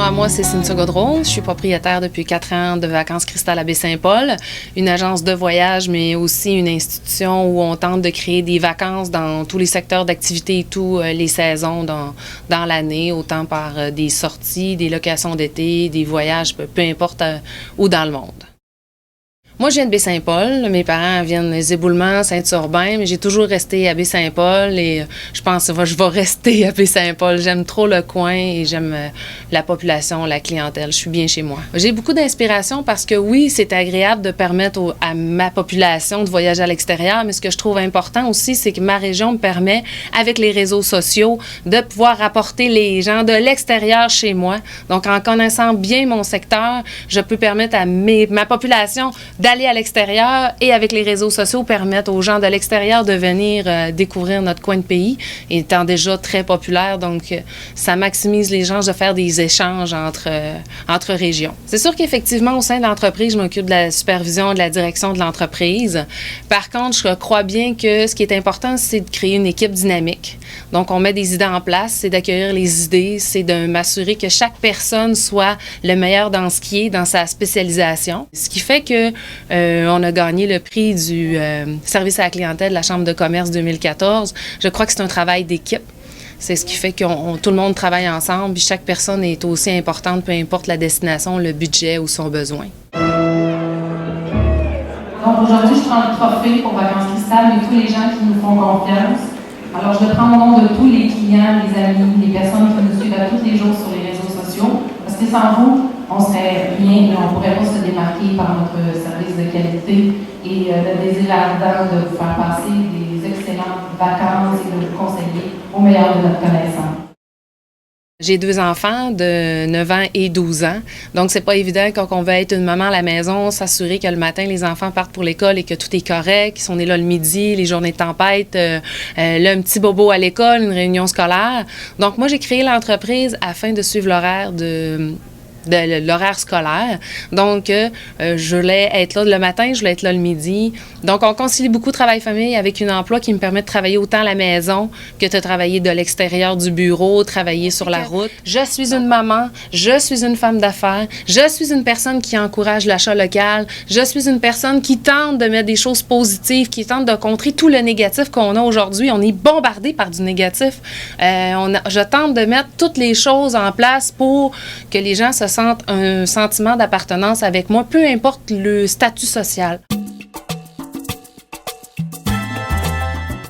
nom à moi, c'est Cynthia Gaudreau. Je suis propriétaire depuis 4 ans de Vacances Cristal à Baie-Saint-Paul, une agence de voyage, mais aussi une institution où on tente de créer des vacances dans tous les secteurs d'activité et tous les saisons dans l'année, autant par des sorties, des locations d'été, des voyages, peu importe où dans le monde. Moi, je viens de Baie-Saint-Paul. Mes parents viennent des Éboulements, Saint-Urbain, mais j'ai toujours resté à Baie-Saint-Paul et je pense que je vais rester à Baie-Saint-Paul. J'aime trop le coin et j'aime la population, la clientèle. Je suis bien chez moi. J'ai beaucoup d'inspiration parce que oui, c'est agréable de permettre à ma population de voyager à l'extérieur, mais ce que je trouve important aussi, c'est que ma région me permet, avec les réseaux sociaux, de pouvoir rapporter les gens de l'extérieur chez moi. Donc, en connaissant bien mon secteur, je peux permettre à ma population d'aller à l'extérieur et avec les réseaux sociaux permettre aux gens de l'extérieur de venir découvrir notre coin de pays, étant déjà très populaire. Donc, ça maximise les chances de faire des échanges entre régions. C'est sûr qu'effectivement, au sein de l'entreprise, je m'occupe de la supervision, de la direction de l'entreprise. Par contre, je crois bien que ce qui est important, c'est de créer une équipe dynamique. Donc, on met des idées en place, c'est d'accueillir les idées, c'est de m'assurer que chaque personne soit le meilleur dans ce qui est, dans sa spécialisation. Ce qui fait que on a gagné le prix du service à la clientèle de la Chambre de commerce 2014. Je crois que c'est un travail d'équipe. C'est ce qui fait que tout le monde travaille ensemble, puis chaque personne est aussi importante, peu importe la destination, le budget ou son besoin. Donc aujourd'hui, je prends le trophée pour Vacances Cristal et tous les gens qui nous font confiance. Alors je le prends au nom de tous les clients, les amis, les personnes qui nous suivent tous les jours sur les réseaux sociaux. Parce que sans vous, on serait rien et on ne pourrait pas se démarquer par notre service de qualité et le désir ardent de vous faire passer des excellentes vacances et de vous conseiller au meilleur de notre connaissance. J'ai 2 enfants de 9 ans et 12 ans. Donc, c'est pas évident quand on veut être une maman à la maison, s'assurer que le matin, les enfants partent pour l'école et que tout est correct, qu'ils sont nés là le midi, les journées de tempête, là, un petit bobo à l'école, une réunion scolaire. Donc, moi, j'ai créé l'entreprise afin de suivre l'horaire de l'horaire scolaire. Donc, je voulais être là le matin, je voulais être là le midi. Donc, on concilie beaucoup travail-famille avec un emploi qui me permet de travailler autant à la maison que de travailler de l'extérieur du bureau, travailler sur la route. Je suis une maman, je suis une femme d'affaires, je suis une personne qui encourage l'achat local, je suis une personne qui tente de mettre des choses positives, qui tente de contrer tout le négatif qu'on a aujourd'hui. On est bombardé par du négatif. Je tente de mettre toutes les choses en place pour que les gens se sentent un sentiment d'appartenance avec moi, peu importe le statut social.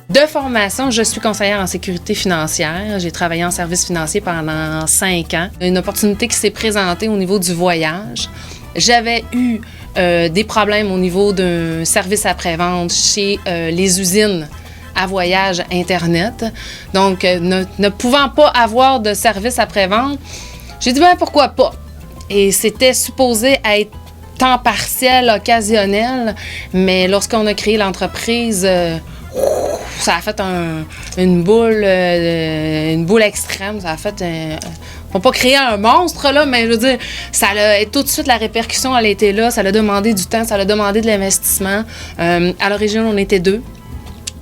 De formation, je suis conseillère en sécurité financière. J'ai travaillé en service financier pendant 5 ans. Une opportunité qui s'est présentée au niveau du voyage. J'avais eu des problèmes au niveau d'un service après-vente chez les usines à voyage Internet. Donc, ne pouvant pas avoir de service après-vente, j'ai dit, ben pourquoi pas? Et c'était supposé être temps partiel, occasionnel, mais lorsqu'on a créé l'entreprise, ça a fait une boule extrême. Ça a fait on n'a pas créé un monstre, là, mais je veux dire, tout de suite, la répercussion, elle était là. Ça a demandé du temps, ça a demandé de l'investissement. À l'origine, on était 2.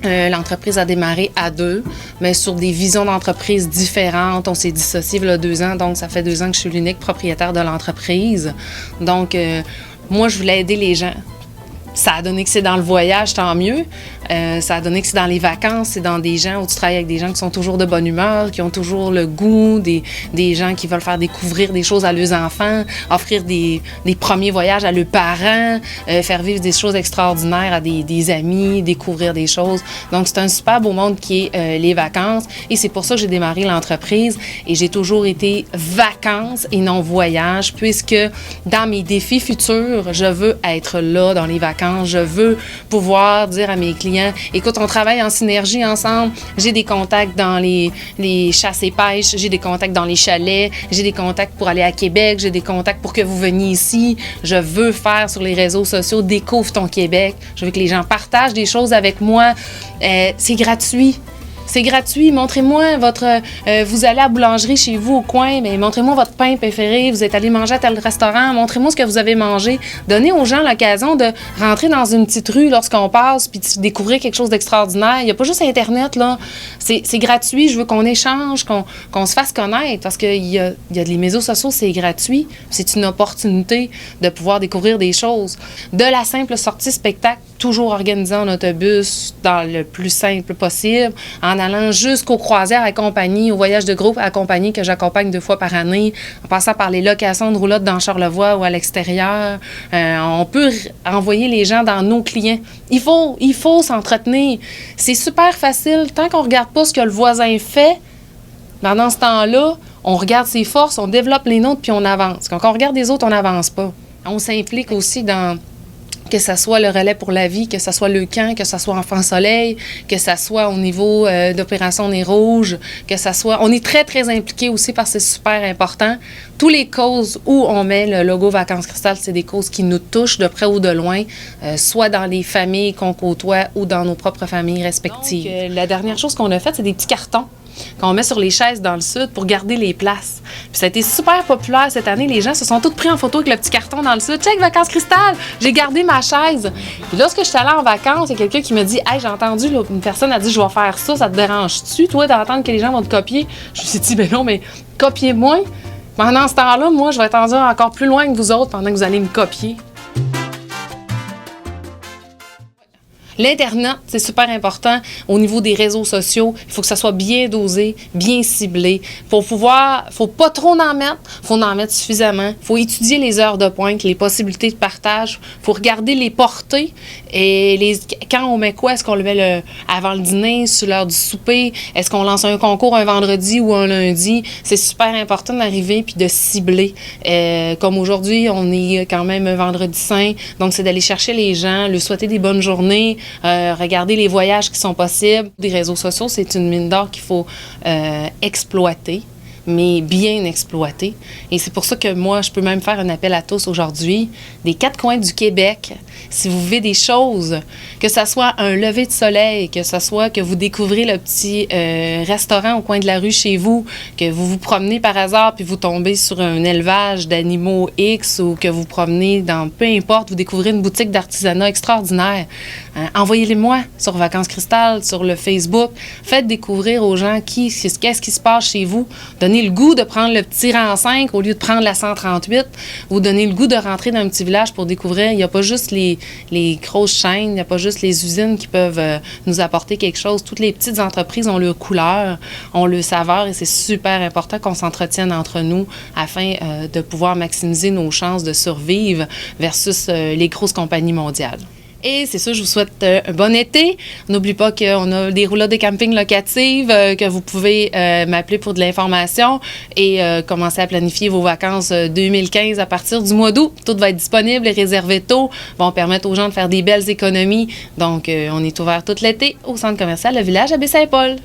L'entreprise a démarré à 2, mais sur des visions d'entreprise différentes. On s'est dissocié il y a 2 ans, donc ça fait 2 ans que je suis l'unique propriétaire de l'entreprise. Donc, moi, je voulais aider les gens. Ça a donné que c'est dans le voyage, tant mieux. Ça a donné que c'est dans les vacances, c'est dans des gens où tu travailles avec des gens qui sont toujours de bonne humeur, qui ont toujours le goût, des gens qui veulent faire découvrir des choses à leurs enfants, offrir des premiers voyages à leurs parents, faire vivre des choses extraordinaires à des amis, découvrir des choses. Donc, c'est un super beau monde qui est les vacances et c'est pour ça que j'ai démarré l'entreprise et j'ai toujours été vacances et non voyage puisque dans mes défis futurs, je veux être là dans les vacances, je veux pouvoir dire à mes clients, écoute, on travaille en synergie ensemble. J'ai des contacts dans les chasses et pêches, j'ai des contacts dans les chalets, j'ai des contacts pour aller à Québec, j'ai des contacts pour que vous veniez ici. Je veux faire sur les réseaux sociaux, découvre ton Québec. Je veux que les gens partagent des choses avec moi. C'est gratuit. C'est gratuit. Montrez-moi vous allez à la boulangerie chez vous au coin, mais montrez-moi votre pain préféré. Vous êtes allé manger à tel restaurant. Montrez-moi ce que vous avez mangé. Donnez aux gens l'occasion de rentrer dans une petite rue lorsqu'on passe puis de découvrir quelque chose d'extraordinaire. Il n'y a pas juste Internet, là. C'est gratuit. Je veux qu'on échange, qu'on se fasse connaître parce qu'il y a les médias sociaux, c'est gratuit. C'est une opportunité de pouvoir découvrir des choses. De la simple sortie spectacle, toujours organisée en autobus, dans le plus simple possible, en allant jusqu'aux croisières à compagnie, aux voyages de groupe à compagnie que j'accompagne 2 fois par année, en passant par les locations de roulottes dans Charlevoix ou à l'extérieur. On peut envoyer les gens dans nos clients. Il faut s'entretenir. C'est super facile. Tant qu'on ne regarde pas ce que le voisin fait, pendant ce temps-là, on regarde ses forces, on développe les nôtres, puis on avance. Quand on regarde les autres, on n'avance pas. On s'implique aussi dans que ce soit le relais pour la vie, que ce soit le camp, que ce soit Enfant Soleil, que ce soit au niveau d'Opération Nez Rouge, que ce soit... On est très, très impliqués aussi parce que c'est super important. Toutes les causes où on met le logo Vacances Cristal, c'est des causes qui nous touchent de près ou de loin, soit dans les familles qu'on côtoie ou dans nos propres familles respectives. Donc, la dernière chose qu'on a faite, c'est des petits cartons qu'on met sur les chaises dans le sud pour garder les places. Puis ça a été super populaire cette année. Les gens se sont tous pris en photo avec le petit carton dans le sud. « Check, Vacances Cristal! J'ai gardé ma chaise! » Puis lorsque je suis allée en vacances, il y a quelqu'un qui me dit « Hey, j'ai entendu, là, une personne a dit « Je vais faire ça, ça te dérange-tu, toi, d'entendre que les gens vont te copier? » Je me suis dit « Ben non, mais copiez-moi! Pendant ce temps-là, moi, je vais être rendu encore plus loin que vous autres pendant que vous allez me copier. » L'Internet, c'est super important au niveau des réseaux sociaux. Il faut que ça soit bien dosé, bien ciblé. Faut pas trop en mettre, faut en mettre suffisamment. Faut étudier les heures de pointe, les possibilités de partage. Faut regarder les portées et quand on met quoi? Est-ce qu'on le met avant le dîner, sur l'heure du souper? Est-ce qu'on lance un concours un vendredi ou un lundi? C'est super important d'arriver puis de cibler. Comme aujourd'hui, on est quand même un vendredi saint, donc c'est d'aller chercher les gens, leur souhaiter des bonnes journées, regarder les voyages qui sont possibles. Les réseaux sociaux, c'est une mine d'or qu'il faut exploiter, mais bien exploiter. Et c'est pour ça que moi, je peux même faire un appel à tous aujourd'hui, des 4 coins du Québec. Si vous vivez des choses, que ce soit un lever de soleil, que ce soit que vous découvrez le petit restaurant au coin de la rue chez vous, que vous vous promenez par hasard puis vous tombez sur un élevage d'animaux X ou que vous promenez dans peu importe, vous découvrez une boutique d'artisanat extraordinaire, envoyez-les-moi sur Vacances Cristal, sur le Facebook. Faites découvrir aux gens qu'est-ce qui se passe chez vous. Donnez le goût de prendre le petit rang 5 au lieu de prendre la 138. Vous donnez le goût de rentrer dans un petit village pour découvrir. Il n'y a pas juste les grosses chaînes, il n'y a pas juste les usines qui peuvent nous apporter quelque chose. Toutes les petites entreprises ont leur couleur, ont leur saveur et c'est super important qu'on s'entretienne entre nous afin de pouvoir maximiser nos chances de survivre versus les grosses compagnies mondiales. Et c'est ça, je vous souhaite un bon été. N'oublie pas qu'on a des roulottes de camping locatives, que vous pouvez m'appeler pour de l'information et commencer à planifier vos vacances 2015 à partir du mois d'août. Tout va être disponible, les réservés tôt vont permettre aux gens de faire des belles économies. Donc, on est ouvert tout l'été au centre commercial Le Village à Baie-Saint-Paul.